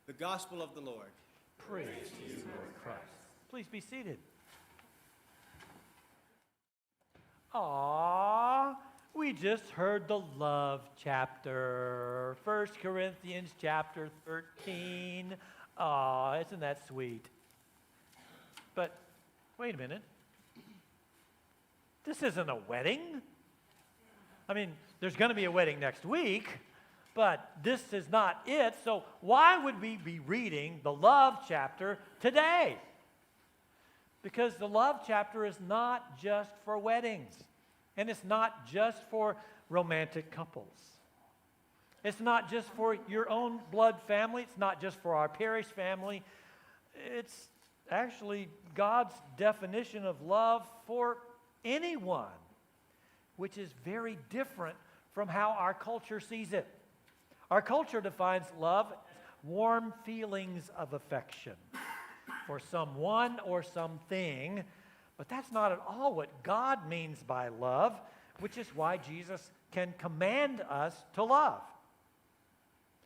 The Gospel of the Lord. Praise to you, Lord Christ. Please be seated. We just heard the love chapter, 1 Corinthians chapter 13. Isn't that sweet? But wait a minute. This isn't a wedding. I mean, there's going to be a wedding next week, but this is not it. So why would we be reading the love chapter today? Because the love chapter is not just for weddings, and it's not just for romantic couples. It's not just for your own blood family. It's not just for our parish family. It's actually God's definition of love for anyone, which is very different from how our culture sees it. Our culture defines love as warm feelings of affection for someone or something, but that's not at all what God means by love, which is why Jesus can command us to love.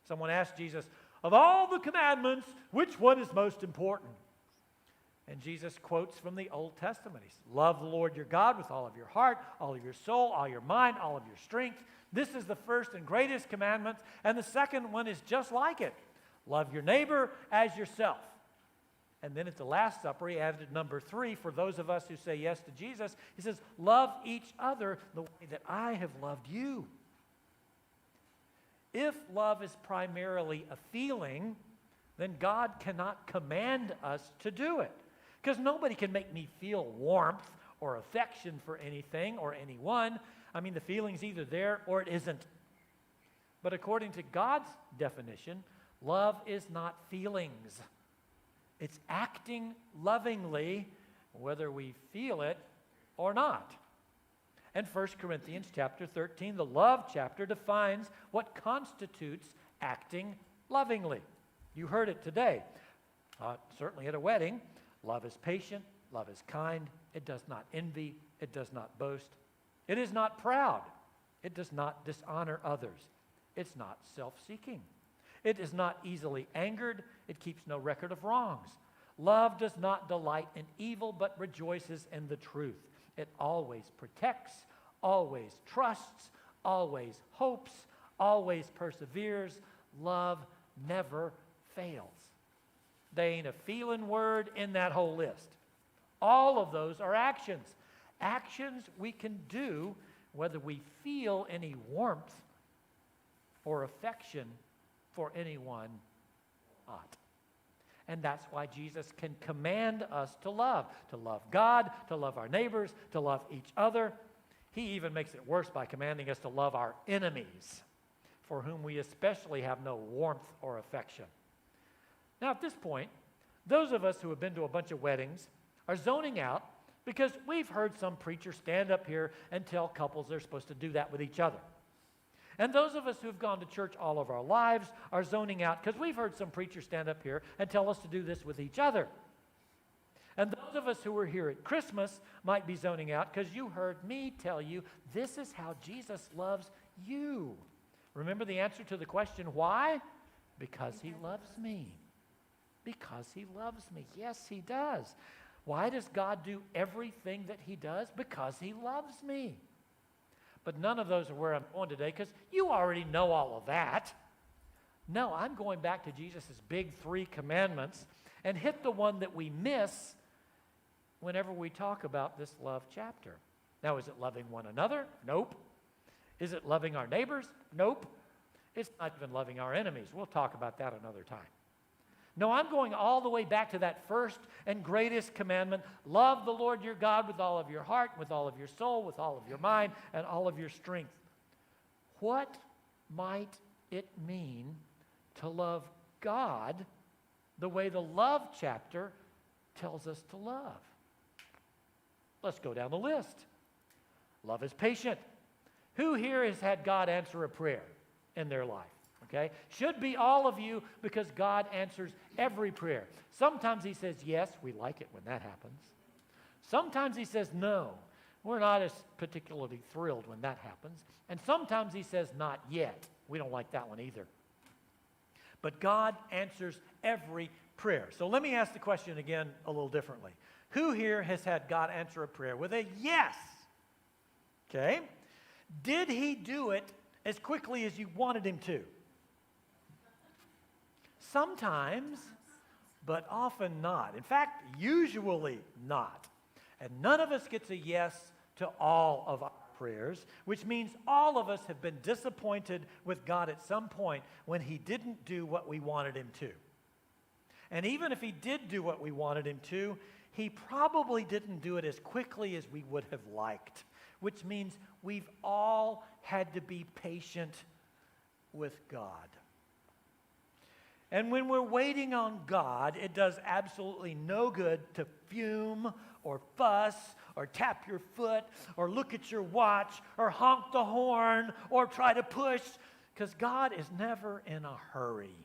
Someone asked Jesus, of all the commandments, which one is most important? And Jesus quotes from the Old Testament. He says, love the Lord your God with all of your heart, all of your soul, all your mind, all of your strength. This is the first and greatest commandment, and the second one is just like it. Love your neighbor as yourself. And then at the Last Supper, he added number 3 for those of us who say yes to Jesus. He says, love each other the way that I have loved you. If love is primarily a feeling, then God cannot command us to do it. Because nobody can make me feel warmth or affection for anything or anyone. I mean, the feeling's either there or it isn't. But according to God's definition, love is not feelings. It's acting lovingly, whether we feel it or not. And 1 Corinthians chapter 13, the love chapter, defines what constitutes acting lovingly. You heard it today. Certainly at a wedding, love is patient, love is kind, it does not envy, it does not boast, it is not proud, it does not dishonor others, it's not self-seeking. It is not easily angered. It keeps no record of wrongs. Love does not delight in evil, but rejoices in the truth. It always protects, always trusts, always hopes, always perseveres. Love never fails. There ain't a feeling word in that whole list. All of those are actions. Actions we can do whether we feel any warmth or affection for anyone or not. And that's why Jesus can command us to love God, to love our neighbors, to love each other. He even makes it worse by commanding us to love our enemies, for whom we especially have no warmth or affection. Now at this point, those of us who have been to a bunch of weddings are zoning out because we've heard some preacher stand up here and tell couples they're supposed to do that with each other. And those of us who've gone to church all of our lives are zoning out because we've heard some preacher stand up here and tell us to do this with each other. And those of us who were here at Christmas might be zoning out because you heard me tell you this is how Jesus loves you. Remember the answer to the question, why? Because he loves me. Because he loves me. Yes, he does. Why does God do everything that he does? Because he loves me. But none of those are where I'm going today because you already know all of that. No, I'm going back to Jesus' big 3 commandments and hit the one that we miss whenever we talk about this love chapter. Now, is it loving one another? Nope. Is it loving our neighbors? Nope. It's not even loving our enemies. We'll talk about that another time. No, I'm going all the way back to that first and greatest commandment. Love the Lord your God with all of your heart, with all of your soul, with all of your mind, and all of your strength. What might it mean to love God the way the love chapter tells us to love? Let's go down the list. Love is patient. Who here has had God answer a prayer in their life? Okay? Should be all of you because God answers every prayer. Sometimes he says yes. We like it when that happens. Sometimes he says no. We're not as particularly thrilled when that happens. And sometimes he says not yet. We don't like that one either. But God answers every prayer. So let me ask the question again a little differently. Who here has had God answer a prayer with a yes? Okay. Did he do it as quickly as you wanted him to? Sometimes, but often not. In fact, usually not. And none of us gets a yes to all of our prayers, which means all of us have been disappointed with God at some point when he didn't do what we wanted him to. And even if he did do what we wanted him to, he probably didn't do it as quickly as we would have liked, which means we've all had to be patient with God. And when we're waiting on God, it does absolutely no good to fume or fuss or tap your foot or look at your watch or honk the horn or try to push, because God is never in a hurry.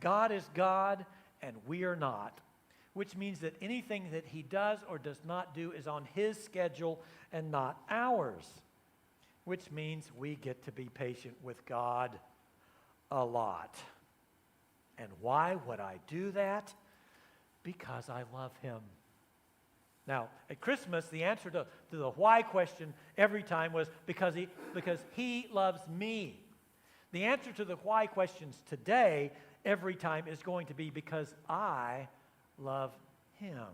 God is God and we are not, which means that anything that he does or does not do is on his schedule and not ours, which means we get to be patient with God a lot. And why would I do that? Because I love him. Now, at Christmas, the answer to the why question every time was because he loves me. The answer to the why questions today every time is going to be because I love him.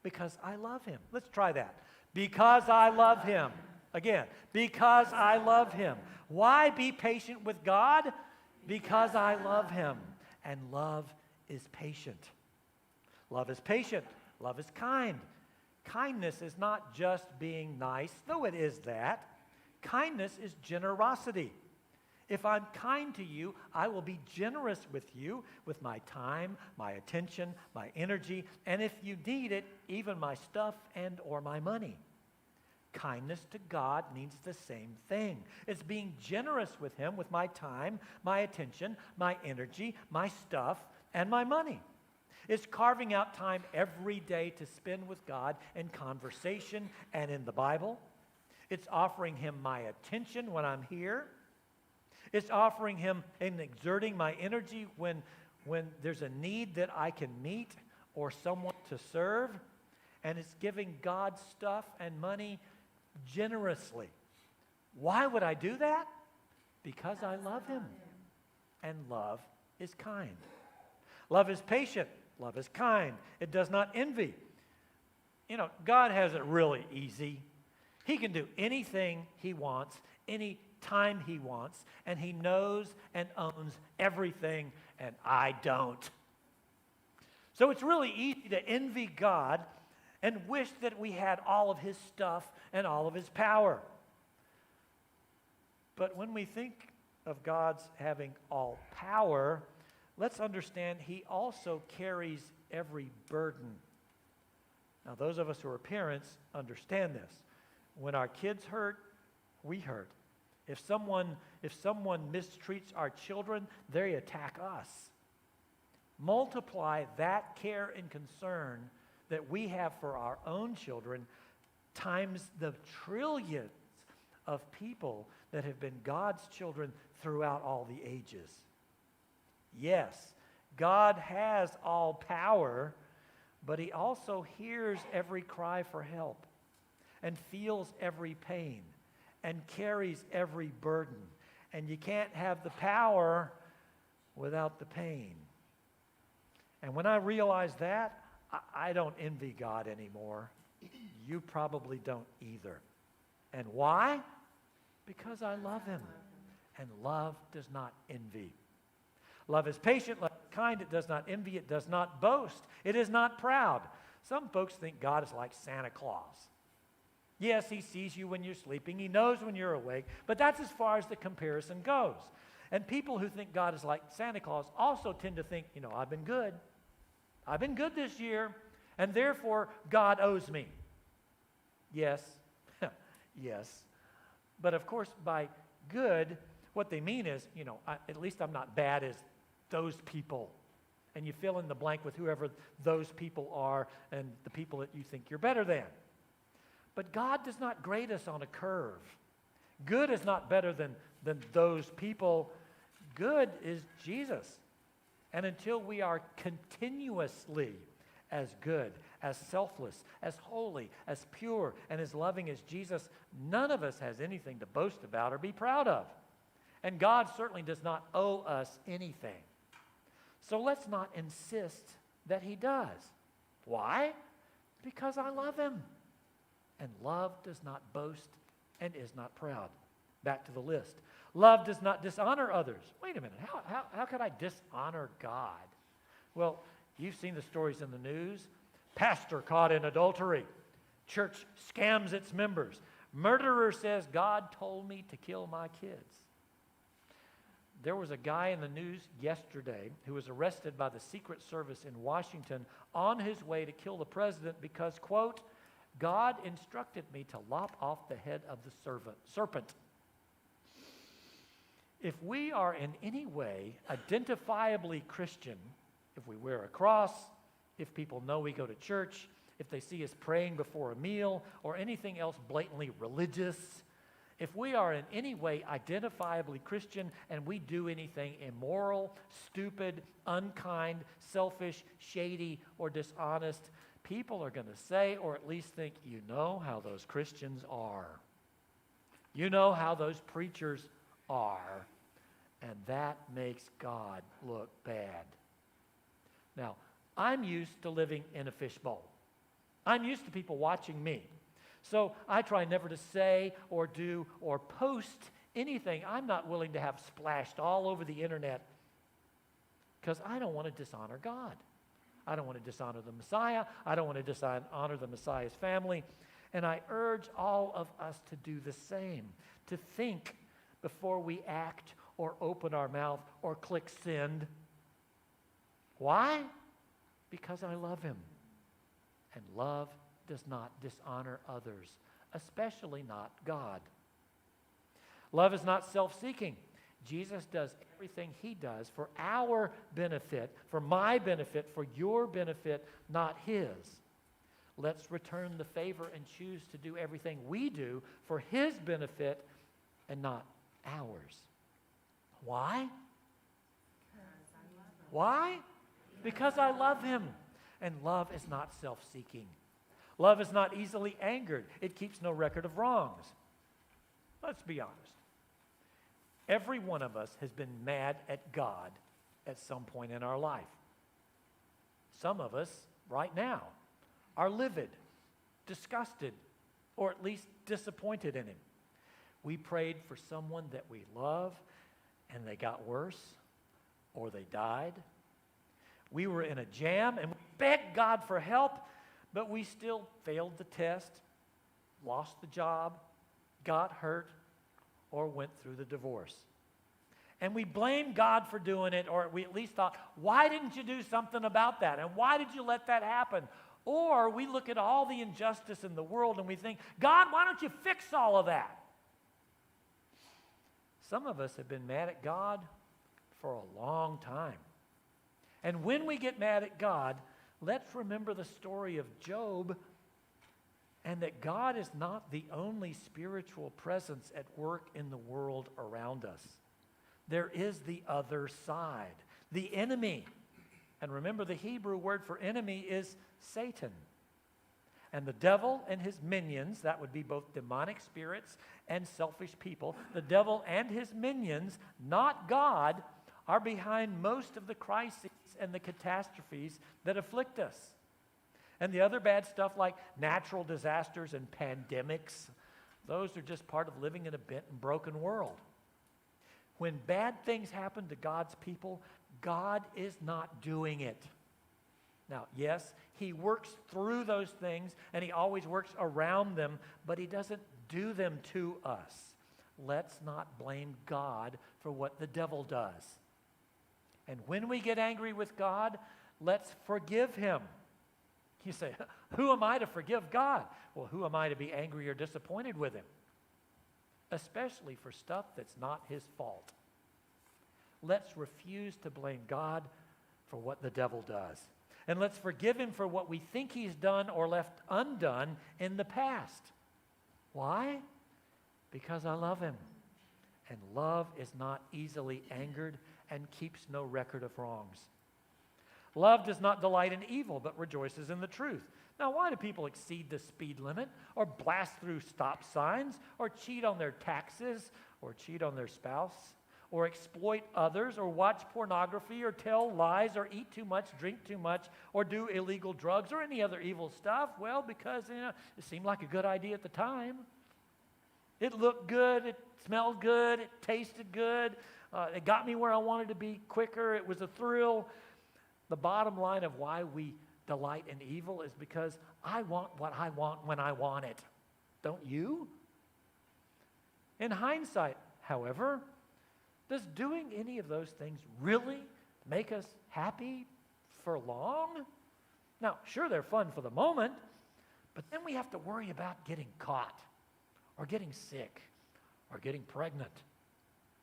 Because I love him. Let's try that. Because I love him. Again, because I love him. Why be patient with God? Because I love him. And love is patient. Love is patient. Love is kind. Kindness is not just being nice, though it is that. Kindness is generosity. If I'm kind to you, I will be generous with you with my time, my attention, my energy, and if you need it, even my stuff and or my money. Kindness to God means the same thing. It's being generous with him with my time, my attention, my energy, my stuff, and my money. It's carving out time every day to spend with God in conversation and in the Bible. It's offering him my attention when I'm here. It's offering him and exerting my energy when there's a need that I can meet or someone to serve. And it's giving God stuff and money generously. Why would I do that? Because I love him. And love is kind. Love is patient. Love is kind. It does not envy. You know, God has it really easy. He can do anything he wants, any time he wants, and he knows and owns everything, and I don't. So it's really easy to envy God and wish that we had all of his stuff and all of his power. But when we think of God's having all power, let's understand he also carries every burden. Now, those of us who are parents understand this. When our kids hurt, we hurt. If someone mistreats our children, they attack us. Multiply that care and concern that we have for our own children times the trillions of people that have been God's children throughout all the ages. Yes, God has all power, but he also hears every cry for help and feels every pain and carries every burden. And you can't have the power without the pain. And when I realize that, I don't envy God anymore. You probably don't either. And why? Because I love him. And love does not envy. Love is patient, love is kind, it does not envy, it does not boast, it is not proud. Some folks think God is like Santa Claus. Yes, he sees you when you're sleeping, he knows when you're awake, but that's as far as the comparison goes. And people who think God is like Santa Claus also tend to think, you know, I've been good. I've been good this year, and therefore God owes me. Yes, yes. But of course, by good, what they mean is, you know, at least I'm not bad as those people. And you fill in the blank with whoever those people are and the people that you think you're better than. But God does not grade us on a curve. Good is not better than those people. good is Jesus. And until we are continuously as good, as selfless, as holy, as pure, and as loving as Jesus, none of us has anything to boast about or be proud of. And God certainly does not owe us anything. So let's not insist that he does. Why? Because I love him. And love does not boast and is not proud. Back to the list. Love does not dishonor others. Wait a minute. How could I dishonor God? Well, you've seen the stories in the news. Pastor caught in adultery. Church scams its members. Murderer says, God told me to kill my kids. There was a guy in the news yesterday who was arrested by the Secret Service in Washington on his way to kill the president because, quote, God instructed me to lop off the head of the serpent. If we are in any way identifiably Christian, if we wear a cross, if people know we go to church, if they see us praying before a meal, or anything else blatantly religious, if we are in any way identifiably Christian and we do anything immoral, stupid, unkind, selfish, shady, or dishonest, people are going to say, or at least think, you know how those Christians are. You know how those preachers are. And that makes God look bad. Now, I'm used to living in a fishbowl. I'm used to people watching me. So I try never to say or do or post anything I'm not willing to have splashed all over the internet because I don't want to dishonor God. I don't want to dishonor the Messiah. I don't want to dishonor the Messiah's family. And I urge all of us to do the same, to think before we act or open our mouth or click send. Why? Because I love him. And love does not dishonor others, especially not God. Love is not self-seeking. Jesus does everything he does for our benefit, for my benefit, for your benefit, not his. Let's return the favor and choose to do everything we do for his benefit and not ours. Why? Why? Because I love him. And love is not self-seeking. Love is not easily angered. It keeps no record of wrongs. Let's be honest. Every one of us has been mad at God at some point in our life. Some of us, right now, are livid, disgusted, or at least disappointed in him. We prayed for someone that we love, and they got worse, or they died. We were in a jam, and we begged God for help, but we still failed the test, lost the job, got hurt, or went through the divorce. And we blamed God for doing it, or we at least thought, why didn't you do something about that? And why did you let that happen? Or we look at all the injustice in the world and we think, God, why don't you fix all of that? Some of us have been mad at God for a long time. And when we get mad at God, let's remember the story of Job and that God is not the only spiritual presence at work in the world around us. There is the other side, the enemy. And remember, the Hebrew word for enemy is Satan. And the devil and his minions, that would be both demonic spirits and selfish people, the devil and his minions, not God, are behind most of the crises and the catastrophes that afflict us. And the other bad stuff like natural disasters and pandemics, those are just part of living in a bent and broken world. When bad things happen to God's people, God is not doing it. Now, yes, he works through those things and he always works around them, but he doesn't do them to us. Let's not blame God for what the devil does. And when we get angry with God, let's forgive him. You say, who am I to forgive God? Well, who am I to be angry or disappointed with him? Especially for stuff that's not his fault. Let's refuse to blame God for what the devil does. And let's forgive him for what we think he's done or left undone in the past. Why? Because I love him. And love is not easily angered and keeps no record of wrongs. Love does not delight in evil, but rejoices in the truth. Now, why do people exceed the speed limit, or blast through stop signs, or cheat on their taxes, or cheat on their spouse, or exploit others, or watch pornography, or tell lies, or eat too much, drink too much, or do illegal drugs, or any other evil stuff? Well, because it seemed like a good idea at the time. It looked good, it smelled good, it tasted good, it got me where I wanted to be quicker, it was a thrill. The bottom line of why we delight in evil is because I want what I want when I want it. Don't you? In hindsight, however, does doing any of those things really make us happy for long? Now, sure, they're fun for the moment, but then we have to worry about getting caught, or getting sick, or getting pregnant.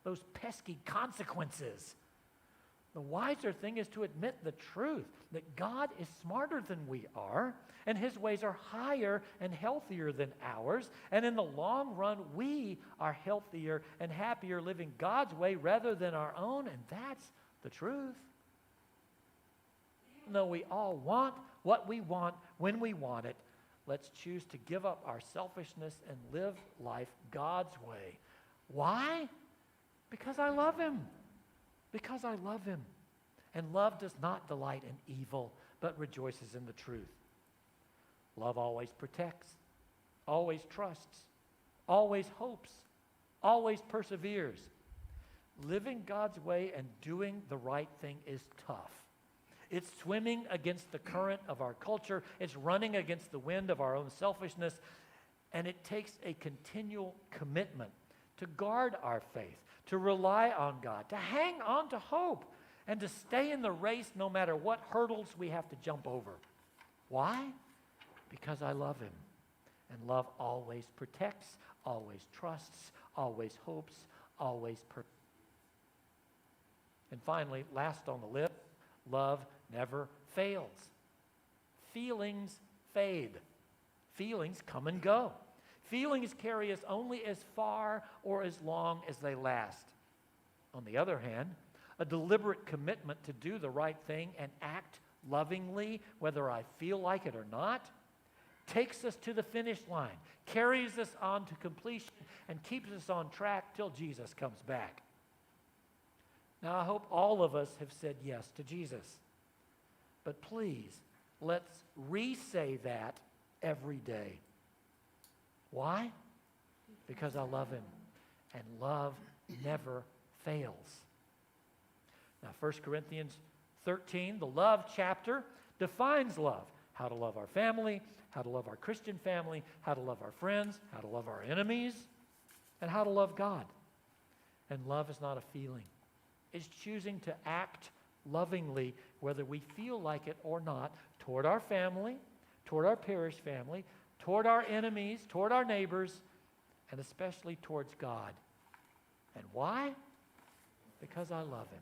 Those pesky consequences. The wiser thing is to admit the truth, that God is smarter than we are, and his ways are higher and healthier than ours, and in the long run, we are healthier and happier living God's way rather than our own, and that's the truth. Even though we all want what we want when we want it, let's choose to give up our selfishness and live life God's way. Why? Because I love him. Because I love him. And love does not delight in evil, but rejoices in the truth. Love always protects, always trusts, always hopes, always perseveres. Living God's way and doing the right thing is tough. It's swimming against the current of our culture. It's running against the wind of our own selfishness. And it takes a continual commitment to guard our faith, to rely on God, to hang on to hope, and to stay in the race no matter what hurdles we have to jump over. Why? Because I love him. And love always protects, always trusts, always hopes, always And finally, last on the list, love never fails. Feelings fade. Feelings come and go. Feelings carry us only as far or as long as they last. On the other hand, a deliberate commitment to do the right thing and act lovingly, whether I feel like it or not, takes us to the finish line, carries us on to completion, and keeps us on track till Jesus comes back. Now, I hope all of us have said yes to Jesus. But please, let's re-say that every day. Why? Because I love him, and love never fails. Now, 1 Corinthians 13, the love chapter, defines love. How to love our family, how to love our Christian family, how to love our friends, how to love our enemies, and how to love God. And love is not a feeling. It's choosing to act lovingly, whether we feel like it or not, toward our family, toward our parish family, toward our enemies, toward our neighbors, and especially towards God. And why? Because I love him.